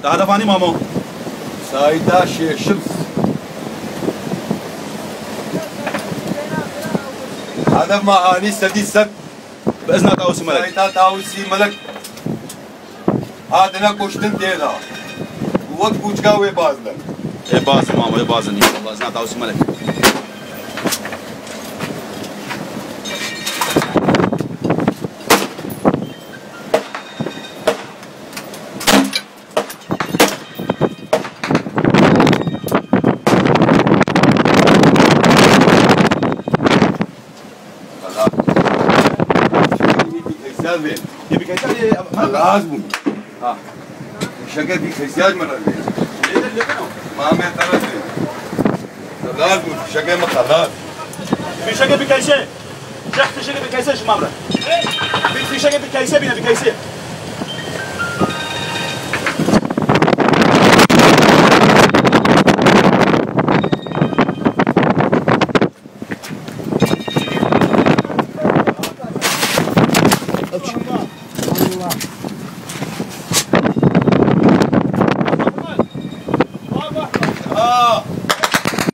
هذا فاني مامو سايدا شيخ شمس هذا معاني سدي سد باذن طاووسي ملك سايدا طاووسي ملك هذا كوشتن تيلا وقت بوجكا وي بازلن اي باز مامو اي بازني والله باذن طاووسي ملك يبي كيسان لازم ها شكل في خيزان مرة ما مهترس لازم شكل ما خلاص في شقه بكيسه شيخ في شقه بكيسه شمامره في شقه بكيسه بينا بكيسه اه